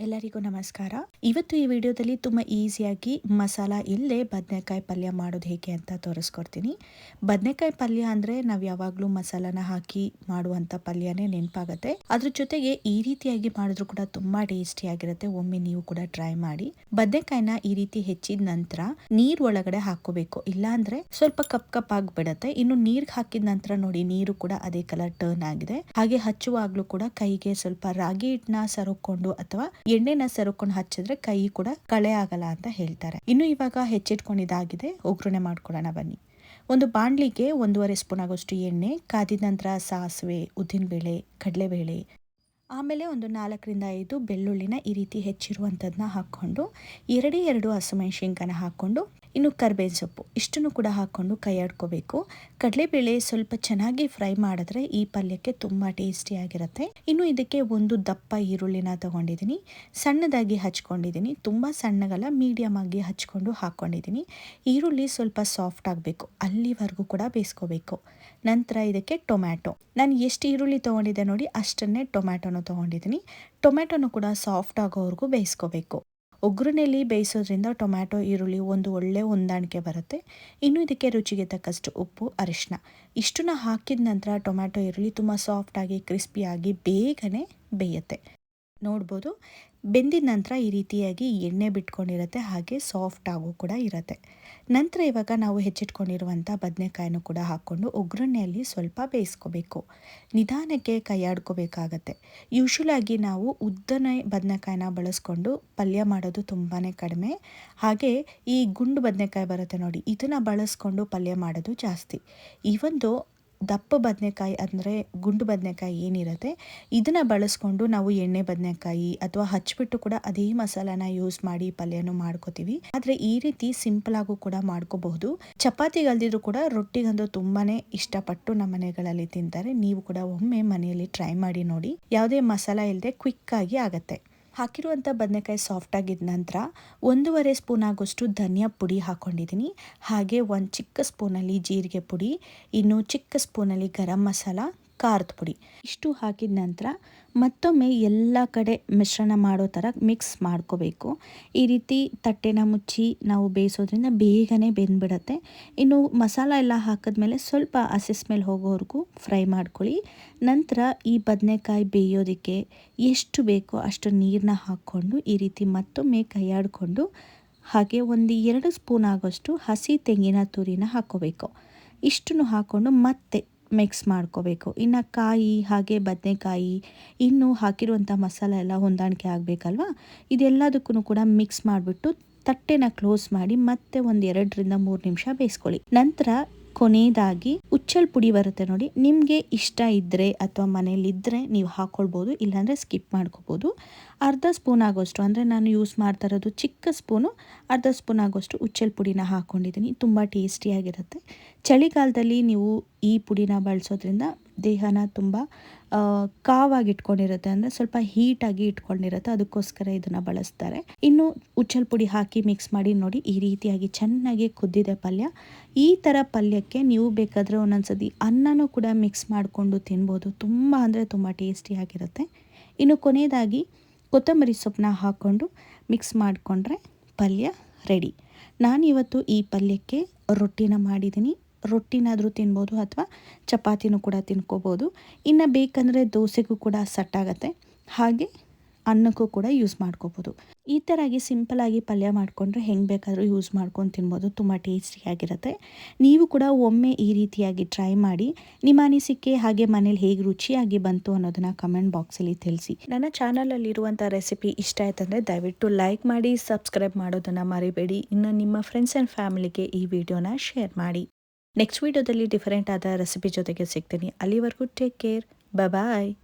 ಎಲ್ಲರಿಗೂ ನಮಸ್ಕಾರ. ಇವತ್ತು ಈ ವಿಡಿಯೋದಲ್ಲಿ ತುಂಬ ಈಸಿಯಾಗಿ ಮಸಾಲ ಇಲ್ಲದೆ ಬದನೆಕಾಯಿ ಪಲ್ಯ ಮಾಡೋದು ಹೇಗೆ ಅಂತ ತೋರಿಸ್ಕೊಡ್ತೀನಿ. ಬದನೆಕಾಯಿ ಪಲ್ಯ ಅಂದರೆ ನಾವು ಯಾವಾಗಲೂ ಮಸಾಲಾನ ಹಾಕಿ ಮಾಡುವಂಥ ಪಲ್ಯನೇ ನೆನಪಾಗುತ್ತೆ. ಅದ್ರ ಜೊತೆಗೆ ಈ ರೀತಿಯಾಗಿ ಮಾಡಿದ್ರು ಕೂಡ ತುಂಬ ಟೇಸ್ಟಿಯಾಗಿರುತ್ತೆ. ಒಮ್ಮೆ ನೀವು ಕೂಡ ಟ್ರೈ ಮಾಡಿ. ಬದನೆಕಾಯಿನ ಈ ರೀತಿ ಹೆಚ್ಚಿದ ನಂತರ ನೀರು ಒಳಗಡೆ ಹಾಕೋಬೇಕು, ಇಲ್ಲಾಂದ್ರೆ ಸ್ವಲ್ಪ ಕಪ್ ಕಪ್ ಆಗಿಬಿಡುತ್ತೆ. ಇನ್ನು ನೀರ್ಗೆ ಹಾಕಿದ ನಂತರ ನೋಡಿ ನೀರು ಕೂಡ ಅದೇ ಕಲರ್ ಟರ್ನ್ ಆಗಿದೆ. ಹಾಗೆ ಹಚ್ಚುವಾಗ್ಲೂ ಕೂಡ ಕೈಗೆ ಸ್ವಲ್ಪ ರಾಗಿ ಹಿಟ್ಟನ್ನ ಸರುಕೊಂಡು ಅಥವಾ ಎಣ್ಣೆನ ಸರುಕೊಂಡು ಹಚ್ಚಿದ್ರೆ ಕೈ ಕೂಡ ಕಳೆ ಆಗಲ್ಲ ಅಂತ ಹೇಳ್ತಾರೆ. ಇನ್ನು ಇವಾಗ ಹೆಚ್ಚಿಟ್ಕೊಂಡಿದ್ದಾಗಿದೆ, ಒಗ್ಗರಣೆ ಮಾಡ್ಕೊಳ್ಳೋಣ ಬನ್ನಿ. ಒಂದು ಬಾಣ್ಲಿಗೆ 1.5 ಸ್ಪೂನ್ ಆಗೋಷ್ಟು ಎಣ್ಣೆ ಕಾದಿದ ನಂತರ ಸಾಸಿವೆ, ಉದ್ದಿನಬೇಳೆ, ಕಡಲೆಬೇಳೆ, ಆಮೇಲೆ ಒಂದು 4ರಿಂದ 5 ಬೆಳ್ಳುಳ್ಳಿನ ಈ ರೀತಿ ಹೆಚ್ಚಿರುವಂಥದ್ದನ್ನ ಹಾಕ್ಕೊಂಡು 2 ಹಸಿಮೆಣಸಿನ್ಕಾಯಿನ ಹಾಕ್ಕೊಂಡು ಇನ್ನು ಕರ್ಬೇವಿನ ಸೊಪ್ಪು ಇಷ್ಟನ್ನು ಕೂಡ ಹಾಕ್ಕೊಂಡು ಕೈ ಆಡ್ಕೋಬೇಕು. ಕಡಲೆಬೇಳೆ ಸ್ವಲ್ಪ ಚೆನ್ನಾಗಿ ಫ್ರೈ ಮಾಡಿದ್ರೆ ಈ ಪಲ್ಯಕ್ಕೆ ತುಂಬ ಟೇಸ್ಟಿಯಾಗಿರುತ್ತೆ. ಇನ್ನು ಇದಕ್ಕೆ ಒಂದು ದಪ್ಪ ಈರುಳ್ಳಿನ ತಗೊಂಡಿದ್ದೀನಿ, ಸಣ್ಣದಾಗಿ ಹಚ್ಕೊಂಡಿದ್ದೀನಿ, ತುಂಬ ಸಣ್ಣಗಲ್ಲ ಮೀಡಿಯಮ್ ಆಗಿ ಹಚ್ಕೊಂಡು ಹಾಕ್ಕೊಂಡಿದ್ದೀನಿ. ಈರುಳ್ಳಿ ಸ್ವಲ್ಪ ಸಾಫ್ಟ್ ಆಗಬೇಕು, ಅಲ್ಲಿವರೆಗೂ ಕೂಡ ಬೇಯಿಸ್ಕೋಬೇಕು. ನಂತರ ಇದಕ್ಕೆ ಟೊಮ್ಯಾಟೊ, ನಾನು ಎಷ್ಟು ಈರುಳ್ಳಿ ತೊಗೊಂಡಿದ್ದೆ ನೋಡಿ ಅಷ್ಟನ್ನೇ ಟೊಮ್ಯಾಟೊನ ತೊಗೊಂಡಿದ್ದೀನಿ. ಟೊಮ್ಯಾಟೊನು ಕೂಡ ಸಾಫ್ಟ್ ಆಗೋವರೆಗೂ ಬೇಯಿಸ್ಕೋಬೇಕು. ಒಗ್ಗರಣೆಯಲ್ಲಿ ಬೇಯಿಸೋದ್ರಿಂದ ಟೊಮ್ಯಾಟೊ ಈರುಳ್ಳಿ ಒಂದು ಒಳ್ಳೆ ಹೊಂದಾಣಿಕೆ ಬರುತ್ತೆ. ಇನ್ನು ಇದಕ್ಕೆ ರುಚಿಗೆ ತಕ್ಕಷ್ಟು ಉಪ್ಪು, ಅರಿಶಿನ ಇಷ್ಟನ್ನ ಹಾಕಿದ ನಂತರ ಟೊಮ್ಯಾಟೊ ಈರುಳ್ಳಿ ತುಂಬ ಸಾಫ್ಟಾಗಿ ಕ್ರಿಸ್ಪಿಯಾಗಿ ಬೇಗನೆ ಬೇಯುತ್ತೆ. ನೋಡ್ಬೋದು, ಬೆಂದಿದ ನಂತರ ಈ ರೀತಿಯಾಗಿ ಎಣ್ಣೆ ಬಿಟ್ಕೊಂಡಿರುತ್ತೆ, ಹಾಗೆ ಸಾಫ್ಟ್ ಆಗು ಕೂಡ ಇರುತ್ತೆ. ನಂತರ ಇವಾಗ ನಾವು ಹೆಚ್ಚಿಟ್ಕೊಂಡಿರುವಂಥ ಬದನೆಕಾಯಿನೂ ಕೂಡ ಹಾಕ್ಕೊಂಡು ಒಗ್ಗರಣೆಯಲ್ಲಿ ಸ್ವಲ್ಪ ಬೇಯಿಸ್ಕೋಬೇಕು. ನಿಧಾನಕ್ಕೆ ಕೈಯಾಡ್ಕೋಬೇಕಾಗತ್ತೆ. ಯೂಶ್ವಲಾಗಿ ನಾವು ಉದ್ದನೆ ಬದನೆಕಾಯಿನ ಬಳಸ್ಕೊಂಡು ಪಲ್ಯ ಮಾಡೋದು ತುಂಬಾ ಕಡಿಮೆ. ಹಾಗೆ ಈ ಗುಂಡು ಬದನೆಕಾಯಿ ಬರುತ್ತೆ ನೋಡಿ, ಇದನ್ನು ಬಳಸ್ಕೊಂಡು ಪಲ್ಯ ಮಾಡೋದು ಜಾಸ್ತಿ. ಈ ಒಂದು ದಪ್ಪ ಬದನೆಕಾಯಿ ಅಂದರೆ ಗುಂಡು ಬದನೆಕಾಯಿ ಏನಿರುತ್ತೆ ಇದನ್ನು ಬಳಸ್ಕೊಂಡು ನಾವು ಎಣ್ಣೆ ಬದನೆಕಾಯಿ ಅಥವಾ ಹಚ್ಬಿಟ್ಟು ಕೂಡ ಅದೇ ಮಸಾಲಾನ ಯೂಸ್ ಮಾಡಿ ಪಲ್ಯನೂ ಮಾಡ್ಕೋತೀವಿ. ಆದರೆ ಈ ರೀತಿ ಸಿಂಪಲ್ ಆಗು ಕೂಡ ಮಾಡ್ಕೋಬಹುದು. ಚಪಾತಿಗಲ್ದಿದ್ರು ಕೂಡ ರೊಟ್ಟಿಗಂದು ತುಂಬಾನೇ ಇಷ್ಟಪಟ್ಟು ನಮ್ಮ ಮನೆಗಳಲ್ಲಿ ತಿಂತಾರೆ. ನೀವು ಕೂಡ ಒಮ್ಮೆ ಮನೆಯಲ್ಲಿ ಟ್ರೈ ಮಾಡಿ ನೋಡಿ, ಯಾವುದೇ ಮಸಾಲ ಇಲ್ಲದೆ ಕ್ವಿಕ್ ಆಗಿ ಆಗತ್ತೆ. ಹಾಕಿರುವಂಥ ಬದನೆಕಾಯಿ ಸಾಫ್ಟ್ ಆಗಿದ ನಂತರ 1.5 ಸ್ಪೂನ್ ಆಗೋಷ್ಟು ಧನಿಯಾ ಪುಡಿ ಹಾಕ್ಕೊಂಡಿದ್ದೀನಿ. ಹಾಗೆ ಒಂದು ಚಿಕ್ಕ ಸ್ಪೂನಲ್ಲಿ ಜೀರಿಗೆ ಪುಡಿ, ಇನ್ನು ಚಿಕ್ಕ ಸ್ಪೂನಲ್ಲಿ ಗರಂ ಮಸಾಲ, ಖಾರದ ಪುಡಿ ಇಷ್ಟು ಹಾಕಿದ ನಂತರ ಮತ್ತೊಮ್ಮೆ ಎಲ್ಲ ಕಡೆ ಮಿಶ್ರಣ ಮಾಡೋ ಥರ ಮಿಕ್ಸ್ ಮಾಡ್ಕೋಬೇಕು. ಈ ರೀತಿ ತಟ್ಟೆನ ಮುಚ್ಚಿ ನಾವು ಬೇಯಿಸೋದ್ರಿಂದ ಬೇಗನೆ ಬೆಂದ್ಬಿಡತ್ತೆ. ಇನ್ನು ಮಸಾಲ ಎಲ್ಲ ಹಾಕಿದ್ಮೇಲೆ ಸ್ವಲ್ಪ ಹಸಿ ಸ್ಮೆಲ್ ಹೋಗೋವರೆಗೂ ಫ್ರೈ ಮಾಡ್ಕೊಳ್ಳಿ. ನಂತರ ಈ ಬದನೆಕಾಯಿ ಬೇಯೋದಕ್ಕೆ ಎಷ್ಟು ಬೇಕೋ ಅಷ್ಟು ನೀರನ್ನ ಹಾಕ್ಕೊಂಡು ಈ ರೀತಿ ಮತ್ತೊಮ್ಮೆ ಕೈಯಾಡಿಕೊಂಡು ಹಾಗೆ ಒಂದು 2 ಸ್ಪೂನ್ ಆಗೋಷ್ಟು ಹಸಿ ತೆಂಗಿನ ತುರಿನ ಹಾಕ್ಕೋಬೇಕು. ಇಷ್ಟನ್ನು ಹಾಕ್ಕೊಂಡು ಮತ್ತೆ ಮಿಕ್ಸ್ ಮಾಡ್ಕೋಬೇಕು. ಇನ್ನು ಕಾಯಿ ಹಾಗೆ ಬದನೆಕಾಯಿ ಇನ್ನು ಹಾಕಿರುವಂಥ ಮಸಾಲ ಎಲ್ಲ ಹೊಂದಾಣಿಕೆ ಆಗಬೇಕಲ್ವ, ಇದೆಲ್ಲದಕ್ಕೂ ಕೂಡ ಮಿಕ್ಸ್ ಮಾಡಿಬಿಟ್ಟು ತಟ್ಟೆನ ಕ್ಲೋಸ್ ಮಾಡಿ ಮತ್ತೆ ಒಂದು 2ರಿಂದ 3 ನಿಮಿಷ ಬೇಯಿಸ್ಕೊಳ್ಳಿ. ನಂತರ ಕೊನೆಯದಾಗಿ ಉಚ್ಚಲ್ ಪುಡಿ ಬರುತ್ತೆ ನೋಡಿ, ನಿಮಗೆ ಇಷ್ಟ ಇದ್ದರೆ ಅಥವಾ ಮನೇಲಿದ್ದರೆ ನೀವು ಹಾಕ್ಕೊಳ್ಬೋದು, ಇಲ್ಲಾಂದರೆ ಸ್ಕಿಪ್ ಮಾಡ್ಕೋಬೋದು. ಅರ್ಧ ಸ್ಪೂನ್ ಆಗೋಷ್ಟು, ಅಂದರೆ ನಾನು ಯೂಸ್ ಮಾಡ್ತಾ ಇರೋದು ಚಿಕ್ಕ ಸ್ಪೂನು, ಅರ್ಧ ಸ್ಪೂನ್ ಆಗೋಷ್ಟು ಉಚ್ಚಲ್ ಪುಡಿನ ಹಾಕ್ಕೊಂಡಿದ್ದೀನಿ. ತುಂಬ ಟೇಸ್ಟಿಯಾಗಿರುತ್ತೆ. ಚಳಿಗಾಲದಲ್ಲಿ ನೀವು ಈ ಪುಡಿನ ಬಳಸೋದ್ರಿಂದ ದೇಹನ ತುಂಬ ಕಾವಾಗಿ ಇಟ್ಕೊಂಡಿರುತ್ತೆ, ಅಂದರೆ ಸ್ವಲ್ಪ ಹೀಟಾಗಿ ಇಟ್ಕೊಂಡಿರುತ್ತೆ, ಅದಕ್ಕೋಸ್ಕರ ಇದನ್ನು ಬಳಸ್ತಾರೆ. ಇನ್ನು ಉಚ್ಚಲ್ ಪುಡಿ ಹಾಕಿ ಮಿಕ್ಸ್ ಮಾಡಿ ನೋಡಿ, ಈ ರೀತಿಯಾಗಿ ಚೆನ್ನಾಗಿ ಕುದ್ದಿದೆ ಪಲ್ಯ. ಈ ಥರ ಪಲ್ಯಕ್ಕೆ ನೀವು ಬೇಕಾದರೆ ಒಂದೊಂದ್ಸತಿ ಅನ್ನನೂ ಕೂಡ ಮಿಕ್ಸ್ ಮಾಡಿಕೊಂಡು ತಿನ್ಬೋದು. ತುಂಬ ಅಂದರೆ ತುಂಬ ಟೇಸ್ಟಿಯಾಗಿರುತ್ತೆ. ಇನ್ನು ಕೊನೆಯದಾಗಿ ಕೊತ್ತಂಬರಿ ಸೊಪ್ಪನ್ನ ಹಾಕ್ಕೊಂಡು ಮಿಕ್ಸ್ ಮಾಡಿಕೊಂಡ್ರೆ ಪಲ್ಯ ರೆಡಿ. ನಾನಿವತ್ತು ಈ ಪಲ್ಯಕ್ಕೆ ರೊಟ್ಟಿನ ಮಾಡಿದ್ದೀನಿ. ರೊಟ್ಟಿನಾದರೂ ತಿನ್ಬೋದು ಅಥವಾ ಚಪಾತಿನೂ ಕೂಡ ತಿನ್ಕೋಬೋದು. ಇನ್ನು ಬೇಕಂದರೆ ದೋಸೆಗೂ ಕೂಡ ಸೆಟ್ ಆಗುತ್ತೆ, ಹಾಗೆ ಅನ್ನಕ್ಕೂ ಕೂಡ ಯೂಸ್ ಮಾಡ್ಕೋಬೋದು. ಈ ಥರಾಗಿ ಸಿಂಪಲಾಗಿ ಪಲ್ಯ ಮಾಡಿಕೊಂಡ್ರೆ ಹೆಂಗೆ ಬೇಕಾದರೂ ಯೂಸ್ ಮಾಡ್ಕೊಂಡು ತಿನ್ಬೋದು. ತುಂಬ ಟೇಸ್ಟಿಯಾಗಿರುತ್ತೆ. ನೀವು ಕೂಡ ಒಮ್ಮೆ ಈ ರೀತಿಯಾಗಿ ಟ್ರೈ ಮಾಡಿ ನಿಮ್ಮ ಅನಿಸಿಕೆ ಹಾಗೆ ಮನೇಲಿ ಹೇಗೆ ರುಚಿಯಾಗಿ ಬಂತು ಅನ್ನೋದನ್ನು ಕಮೆಂಟ್ ಬಾಕ್ಸಲ್ಲಿ ತಿಳಿಸಿ. ನನ್ನ ಚಾನಲಲ್ಲಿರುವಂಥ ರೆಸಿಪಿ ಇಷ್ಟ ಆಯ್ತಂದರೆ ದಯವಿಟ್ಟು ಲೈಕ್ ಮಾಡಿ, ಸಬ್ಸ್ಕ್ರೈಬ್ ಮಾಡೋದನ್ನು ಮರಿಬೇಡಿ. ಇನ್ನು ನಿಮ್ಮ ಫ್ರೆಂಡ್ಸ್ ಆ್ಯಂಡ್ ಫ್ಯಾಮಿಲಿಗೆ ಈ ವಿಡಿಯೋನ ಶೇರ್ ಮಾಡಿ. ನೆಕ್ಸ್ಟ್ ವಿಡಿಯೋದಲ್ಲಿ ಡಿಫರೆಂಟ್ ಆದ ರೆಸಿಪಿ ಜೊತೆಗೆ ಸಿಗ್ತೀನಿ. ಅಲ್ಲಿವರೆಗೂ ಟೇಕ್ ಕೇರ್, ಬಾಯ್.